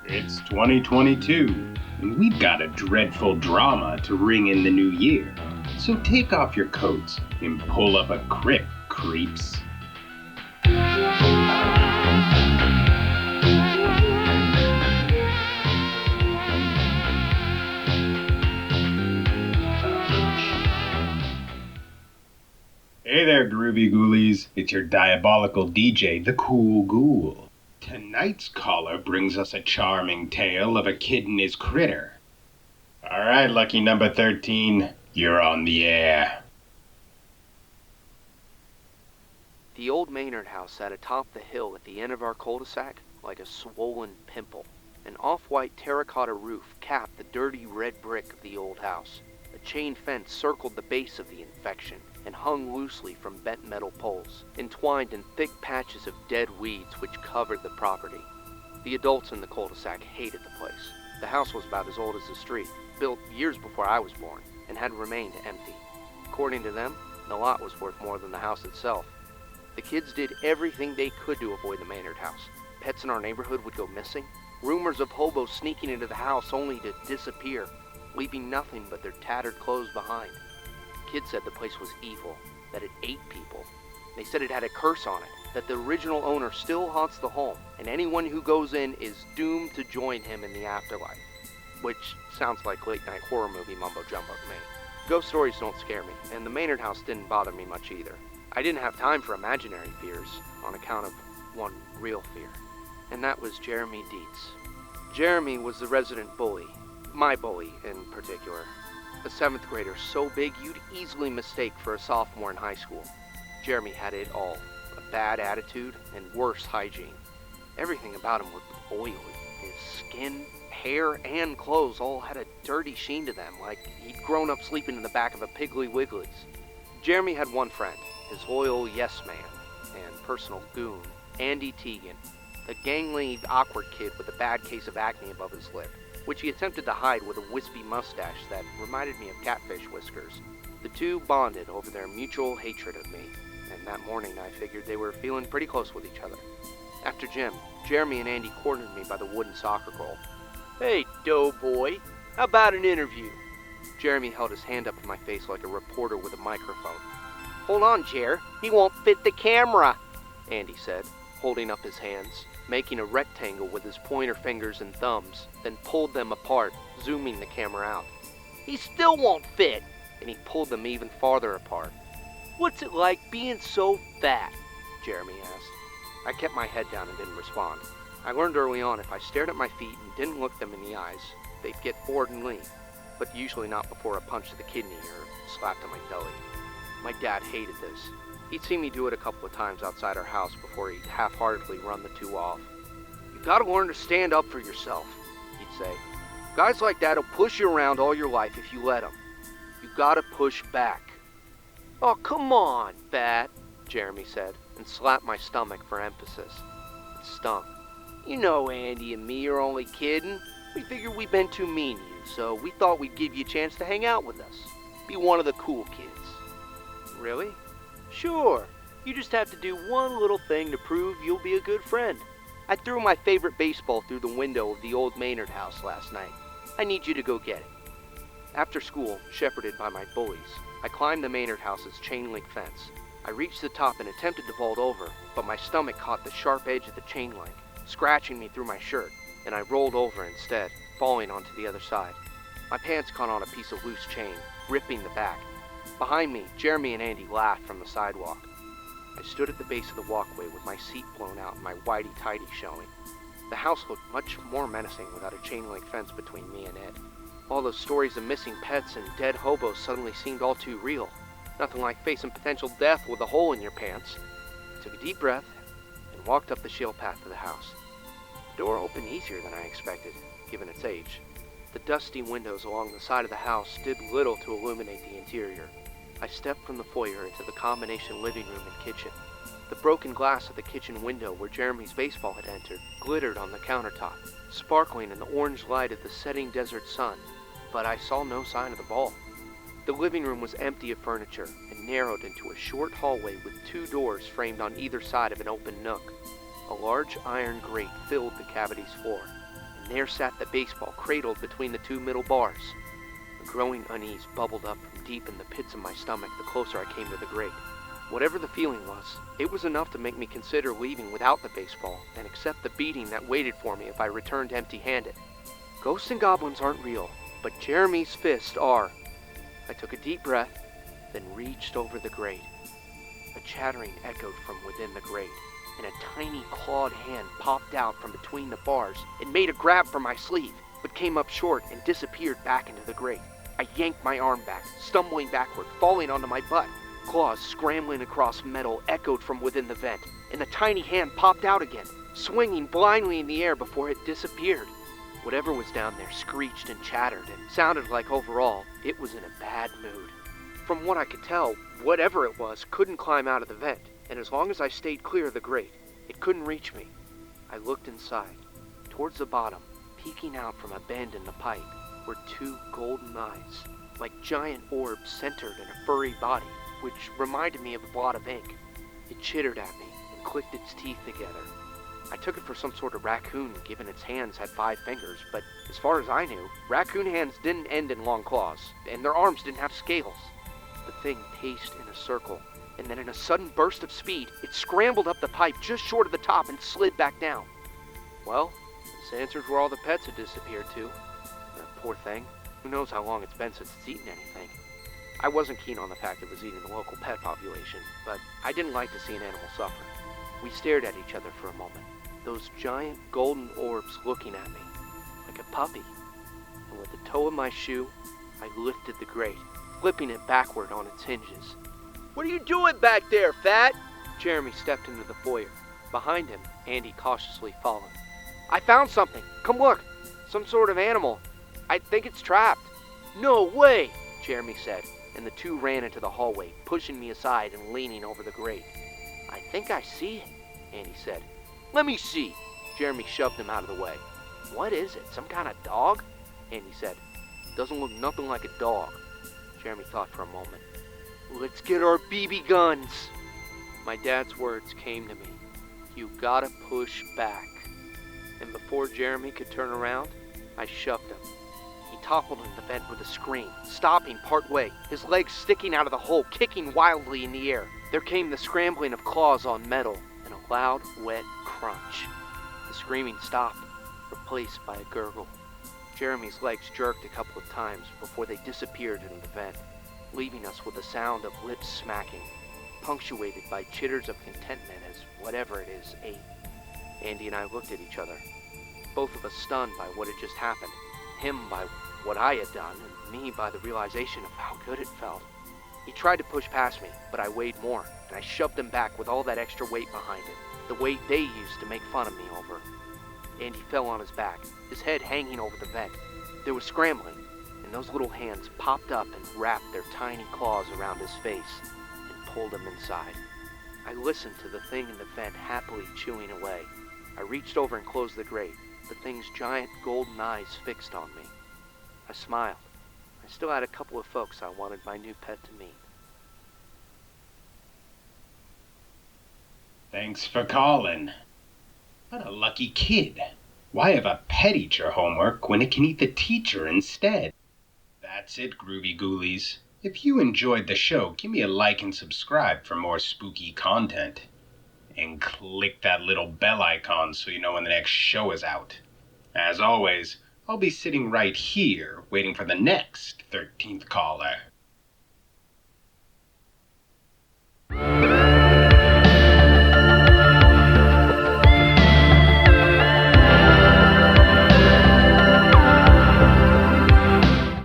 It's 2022, and we've got a dreadful drama to ring in the new year. So take off your coats and pull up a crip, creeps. Hey there, groovy ghoulies. It's your diabolical DJ, the Kool Ghoul. Tonight's caller brings us a charming tale of a kid and his critter. Alright, lucky number 13, you're on the air. The old Maynard house sat atop the hill at the end of our cul-de-sac like a swollen pimple. An off-white terracotta roof capped the dirty red brick of the old house. A chain fence circled the base of the infection and hung loosely from bent metal poles, entwined in thick patches of dead weeds which covered the property. The adults in the cul-de-sac hated the place. The house was about as old as the street, built years before I was born, and had remained empty. According to them, the lot was worth more than the house itself. The kids did everything they could to avoid the Maynard house. Pets in our neighborhood would go missing. Rumors of hobos sneaking into the house only to disappear, leaving nothing but their tattered clothes behind. Kids said the place was evil, that it ate people. They said it had a curse on it, that the original owner still haunts the home, and anyone who goes in is doomed to join him in the afterlife. Which sounds like late-night horror movie mumbo-jumbo to me. Ghost stories don't scare me, and the Maynard house didn't bother me much either. I didn't have time for imaginary fears, on account of one real fear, and that was Jeremy Dietz. Jeremy was the resident bully, my bully in particular. A 7th grader so big you'd easily mistake for a sophomore in high school. Jeremy had it all, a bad attitude and worse hygiene. Everything about him looked oily. His skin, hair, and clothes all had a dirty sheen to them, like he'd grown up sleeping in the back of a Piggly Wiggly's. Jeremy had one friend, his loyal yes man and personal goon, Andy Teagan, a gangly, awkward kid with a bad case of acne above his lip, which he attempted to hide with a wispy mustache that reminded me of catfish whiskers. The two bonded over their mutual hatred of me, and that morning I figured they were feeling pretty close with each other. After gym, Jeremy and Andy cornered me by the wooden soccer goal. "Hey, doughboy, how about an interview?" Jeremy held his hand up to my face like a reporter with a microphone. "Hold on, Jer, he won't fit the camera," Andy said, holding up his hands, making a rectangle with his pointer fingers and thumbs, then pulled them apart, zooming the camera out. "He still won't fit," and he pulled them even farther apart. "What's it like being so fat?" Jeremy asked. I kept my head down and didn't respond. I learned early on if I stared at my feet and didn't look them in the eyes, they'd get bored and leave, but usually not before a punch to the kidney or slapped on my belly. My dad hated this. He'd seen me do it a couple of times outside our house before he'd half-heartedly run the two off. "You gotta learn to stand up for yourself," he'd say. "Guys like that'll push you around all your life if you let them. You gotta push back." "Oh, come on, fat," Jeremy said, and slapped my stomach for emphasis. It stung. "You know Andy and me are only kidding. We figured we've been too mean to you, so we thought we'd give you a chance to hang out with us. Be one of the cool kids." "Really?" "Sure. You just have to do one little thing to prove you'll be a good friend. I threw my favorite baseball through the window of the old Maynard house last night. I need you to go get it." After school, shepherded by my bullies, I climbed the Maynard house's chain-link fence. I reached the top and attempted to vault over, but my stomach caught the sharp edge of the chain link, scratching me through my shirt, and I rolled over instead, falling onto the other side. My pants caught on a piece of loose chain, ripping the back. Behind me, Jeremy and Andy laughed from the sidewalk. I stood at the base of the walkway with my seat blown out and my whitey-tighty showing. The house looked much more menacing without a chain-link fence between me and Ed. All those stories of missing pets and dead hobos suddenly seemed all too real. Nothing like facing potential death with a hole in your pants. I took a deep breath and walked up the shield path to the house. The door opened easier than I expected, given its age. The dusty windows along the side of the house did little to illuminate the interior. I stepped from the foyer into the combination living room and kitchen. The broken glass of the kitchen window where Jeremy's baseball had entered glittered on the countertop, sparkling in the orange light of the setting desert sun, but I saw no sign of the ball. The living room was empty of furniture and narrowed into a short hallway with two doors framed on either side of an open nook. A large iron grate filled the cavity's floor, and and there sat the baseball cradled between the two middle bars. A growing unease bubbled up from deep in the pits of my stomach the closer I came to the grate. Whatever the feeling was, it was enough to make me consider leaving without the baseball and accept the beating that waited for me if I returned empty-handed. Ghosts and goblins aren't real, but Jeremy's fists are. I took a deep breath, then reached over the grate. A chattering echoed from within the grate, and a tiny clawed hand popped out from between the bars and made a grab for my sleeve, but came up short and disappeared back into the grate. I yanked my arm back, stumbling backward, falling onto my butt. Claws scrambling across metal echoed from within the vent, and the tiny hand popped out again, swinging blindly in the air before it disappeared. Whatever was down there screeched and chattered, and sounded like overall it was in a bad mood. From what I could tell, whatever it was couldn't climb out of the vent, and as long as I stayed clear of the grate, it couldn't reach me. I looked inside. Towards the bottom, peeking out from a bend in the pipe, were two golden eyes, like giant orbs centered in a furry body, which reminded me of a blot of ink. It chittered at me and clicked its teeth together. I took it for some sort of raccoon, given its hands had 5 fingers, but as far as I knew, raccoon hands didn't end in long claws, and their arms didn't have scales. The thing paced in a circle, and then in a sudden burst of speed, it scrambled up the pipe just short of the top and slid back down. Well, this answers where all the pets had disappeared to. That poor thing. Who knows how long it's been since it's eaten anything. I wasn't keen on the fact it was eating the local pet population, but I didn't like to see an animal suffer. We stared at each other for a moment, those giant golden orbs looking at me, like a puppy. And with the toe of my shoe, I lifted the grate, flipping it backward on its hinges. "What are you doing back there, Fat?" Jeremy stepped into the foyer. Behind him, Andy cautiously followed. "I found something. Come look. Some sort of animal. I think it's trapped." "No way," Jeremy said, and the two ran into the hallway, pushing me aside and leaning over the grate. "I think I see it," Andy said. "Let me see." Jeremy shoved him out of the way. "What is it? Some kind of dog?" Andy said. "Doesn't look nothing like a dog." Jeremy thought for a moment. "Let's get our BB guns." My dad's words came to me. You gotta push back. And before Jeremy could turn around, I shoved him. He toppled in the vent with a scream, stopping partway, his legs sticking out of the hole, kicking wildly in the air. There came the scrambling of claws on metal and a loud, wet crunch. The screaming stopped, replaced by a gurgle. Jeremy's legs jerked a couple of times before they disappeared into the vent, leaving us with a sound of lips smacking, punctuated by chitters of contentment as whatever it is ate. Andy and I looked at each other, both of us stunned by what had just happened, him by what I had done, and me by the realization of how good it felt. He tried to push past me, but I weighed more, and I shoved him back with all that extra weight behind it, the weight they used to make fun of me over. Andy fell on his back, his head hanging over the vent. There was scrambling, and those little hands popped up and wrapped their tiny claws around his face and pulled him inside. I listened to the thing in the vent happily chewing away. I reached over and closed the grate, the thing's giant golden eyes fixed on me. I smiled. I still had a couple of folks I wanted my new pet to meet. Thanks for calling. What a lucky kid. Why have a pet eat your homework when it can eat the teacher instead? That's it, Groovy Ghoulies. If you enjoyed the show, give me a like and subscribe for more spooky content. And click that little bell icon so you know when the next show is out. As always, I'll be sitting right here waiting for the next 13th caller.